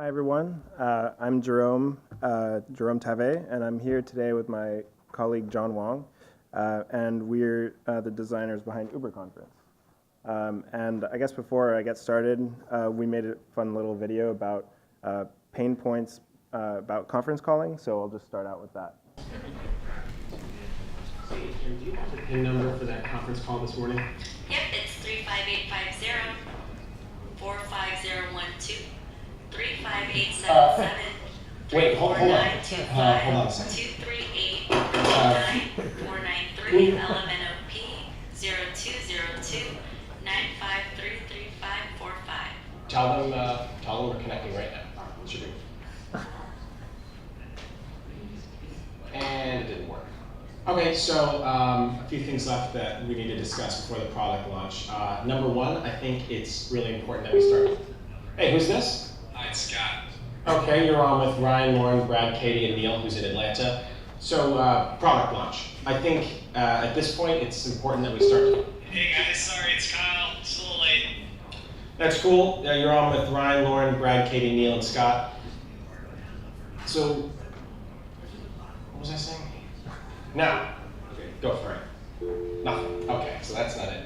Hi everyone, I'm Jerome, Tave, and I'm here today with my colleague John Wong, and we're the designers behind Uberconference. And I guess before I get started, we made a fun little video about pain points about conference calling, so I'll just start out with that. Do you have the PIN number for that conference call this morning? Yep, it's 35850 45012 35877 Wait, hold on. Hold on a second. 238 493 LMNOP 0202 9533545. Tell them we're connecting right now. Should be. And it didn't work. Okay, so a few things left that we need to discuss before the product launch. Number one, I think it's really important that we start. Hey, who's this? Hi, it's Scott. Okay, you're on with Ryan, Lauren, Brad, Katie, and Neil, who's in Atlanta. So, product launch. I think at this point, it's important that we start. Hey guys, sorry, it's Kyle. It's a little late. That's cool. You're on with Ryan, Lauren, Brad, Katie, Neil, and Scott. So, what was I saying? Now, okay, go for it. Nothing. Okay, so that's not it.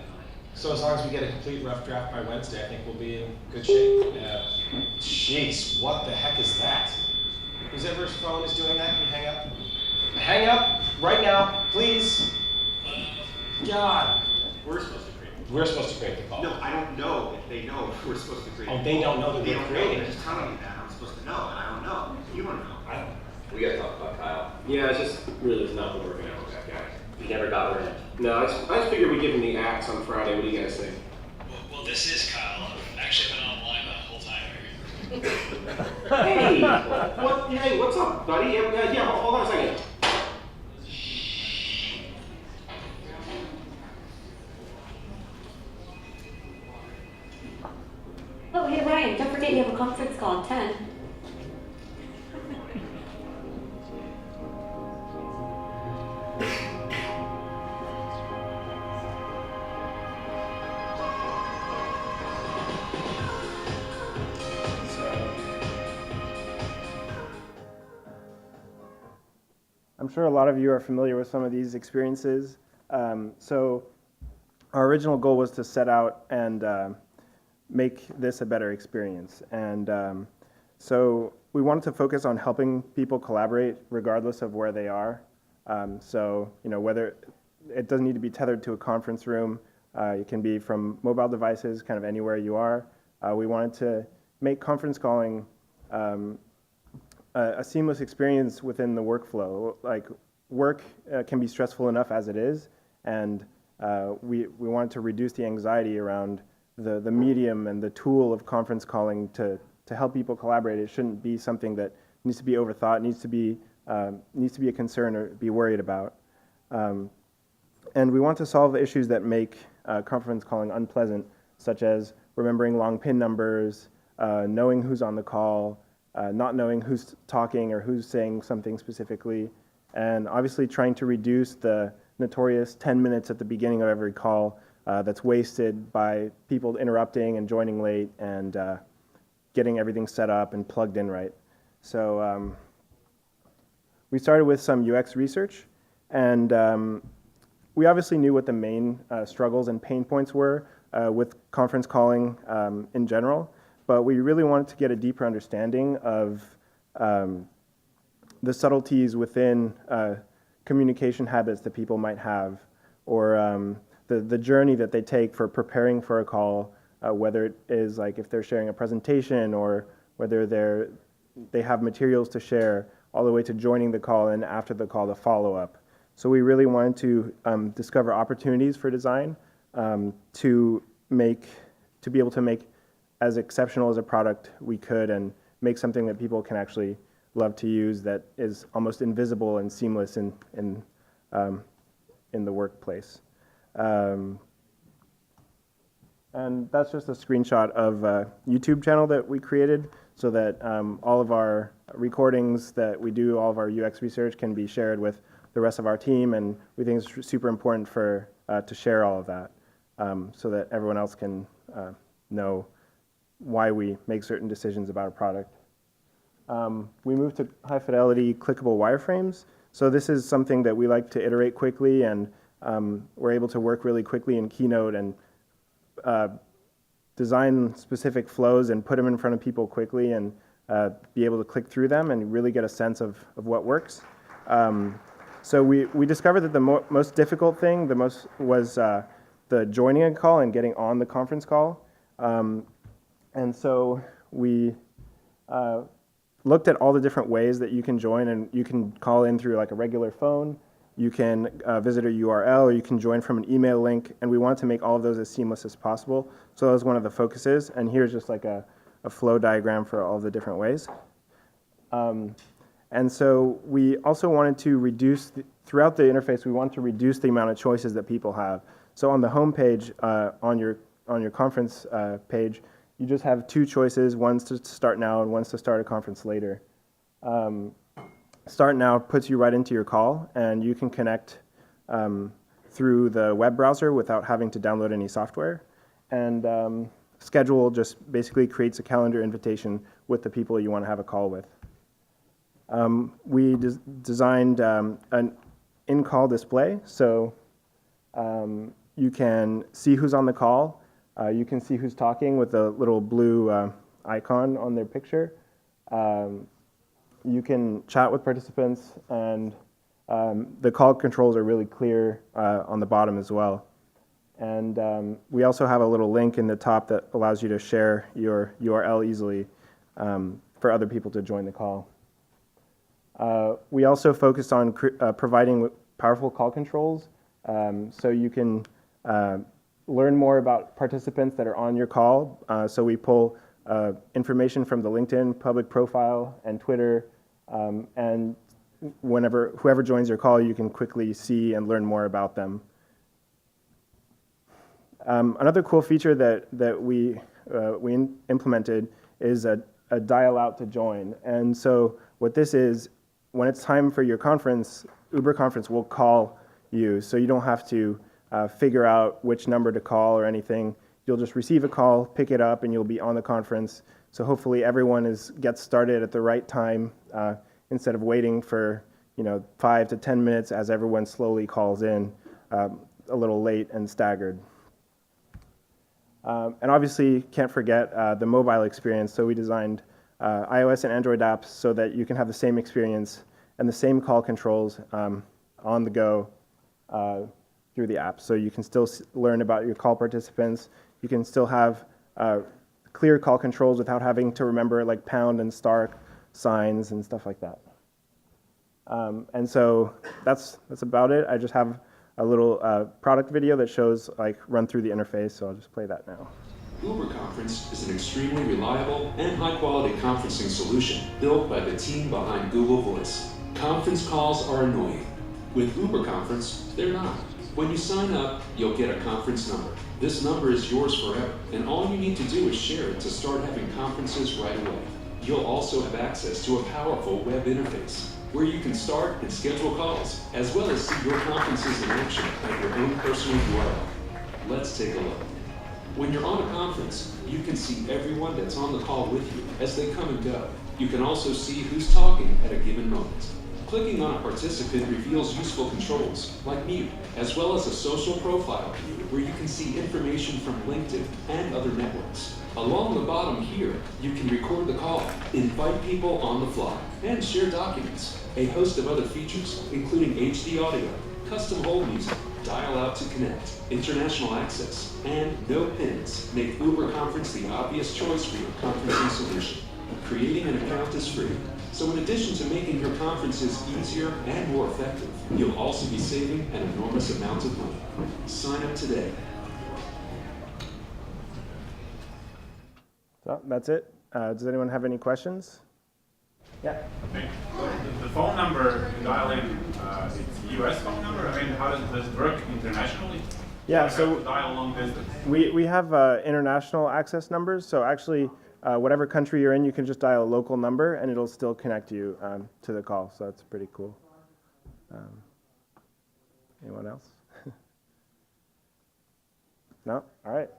So as long as we get a complete rough draft by Wednesday, I think we'll be in good shape. Jeez, what the heck is that? Whoever's phone is doing that, can you hang up? Hang up right now, please. God. We're supposed to create. We're supposed to create the call. No, I don't know if they know if we're supposed to create. Oh, they don't know that They they're don't know. creating They're it. just telling me that I'm supposed to know, and I don't know. You don't know. I don't. We gotta talk about Kyle. Yeah, it's just really has not been working out with that guy. He never got around. No, I just figured we'd give him the axe on Friday. What do you guys think? Well, this is Kyle. I've actually been online the whole time here. Hey, Hey, what's up, buddy? Yeah, hold on a second. Oh, hey Ryan, don't forget you have a conference call at 10. I'm sure a lot of you are familiar with some of these experiences. So our original goal was to set out and make this a better experience. And so we wanted to focus on helping people collaborate regardless of where they are. So, whether it doesn't need to be tethered to a conference room, it can be from mobile devices, kind of anywhere you are. We wanted to make conference calling a seamless experience within the workflow. Like, work can be stressful enough as it is, and we wanted to reduce the anxiety around the medium and the tool of conference calling to help people collaborate. It shouldn't be something that needs to be overthought, needs to be a concern or be worried about. And we want to solve issues that make conference calling unpleasant, such as remembering long PIN numbers, knowing who's on the call, not knowing who's talking or who's saying something specifically, and obviously trying to reduce the notorious 10 minutes at the beginning of every call that's wasted by people interrupting and joining late and getting everything set up and plugged in right. So we started with some UX research, and we obviously knew what the main struggles and pain points were with conference calling in general, but we really wanted to get a deeper understanding of the subtleties within communication habits that people might have, or the journey that they take for preparing for a call, whether it is like if they're sharing a presentation or whether they have materials to share, all the way to joining the call and after the call, the follow-up. So we really wanted to discover opportunities for design to be able to make as exceptional as a product we could and make something that people can actually love to use that is almost invisible and seamless in the workplace. And that's just a screenshot of a YouTube channel that we created so that all of our recordings that we do, all of our UX research can be shared with the rest of our team, and we think it's super important to share all of that so that everyone else can know why we make certain decisions about a product. we moved to high fidelity clickable wireframes. So this is something that we like to iterate quickly, and we're able to work really quickly in Keynote and design specific flows and put them in front of people quickly and be able to click through them and really get a sense of what works. So we discovered that the most difficult thing, was the joining a call and getting on the conference call. And so we looked at all the different ways that you can join, and you can call in through like a regular phone, you can visit a URL, or you can join from an email link, and we wanted to make all of those as seamless as possible. So that was one of the focuses, and here's just like a flow diagram for all the different ways. And so we also wanted to reduce, throughout the interface, we want to reduce the amount of choices that people have. So on the home page, on your conference page, you just have two choices, one's to start now and one's to start a conference later. Start now puts you right into your call, and you can connect through the web browser without having to download any software. And schedule just basically creates a calendar invitation with the people you want to have a call with. We designed an in-call display, so you can see who's on the call. You can see who's talking with a little blue icon on their picture. You can chat with participants, and the call controls are really clear on the bottom as well. And we also have a little link in the top that allows you to share your URL easily for other people to join the call. We also focused on providing powerful call controls, so you can learn more about participants that are on your call. So we pull information from the LinkedIn public profile and Twitter, and whoever joins your call, you can quickly see and learn more about them. Another cool feature that we implemented is a dial out to join. And so what this is, when it's time for your conference, Uberconference will call you, so you don't have to figure out which number to call or anything. You'll just receive a call, pick it up, and you'll be on the conference. So hopefully everyone gets started at the right time instead of waiting for 5 to 10 minutes as everyone slowly calls in, a little late and staggered. And obviously, can't forget the mobile experience. So we designed iOS and Android apps so that you can have the same experience and the same call controls on the go through the app. So you can still learn about your call participants. You can still have clear call controls without having to remember like pound and star signs and stuff like that. And so that's about it. I just have a little product video that shows run through the interface, so I'll just play that now. Uberconference is an extremely reliable and high-quality conferencing solution built by the team behind Google Voice. Conference calls are annoying. With Uberconference, they're not. When you sign up, you'll get a conference number. This number is yours forever, and all you need to do is share it to start having conferences right away. You'll also have access to a powerful web interface, where you can start and schedule calls, as well as see your conferences in action at your own personal URL. Let's take a look. When you're on a conference, you can see everyone that's on the call with you as they come and go. You can also see who's talking at a given moment. Clicking on a participant reveals useful controls, like mute, as well as a social profile view where you can see information from LinkedIn and other networks. Along the bottom here, you can record the call, invite people on the fly, and share documents. A host of other features, including HD audio, custom hold music, dial out to connect, international access, and no pins make Uberconference the obvious choice for your conferencing solution. Creating an account is free, so in addition to making your conferences easier and more effective, you'll also be saving an enormous amount of money. Sign up today. So that's it. Does anyone have any questions? Yeah. Okay. So the phone number you dial in, it's a US phone number? I mean, how does this work internationally? Yeah, so have to dial long distance. We have international access numbers. So actually, whatever country you're in, you can just dial a local number, and it'll still connect you to the call. So that's pretty cool. Anyone else? No? All right.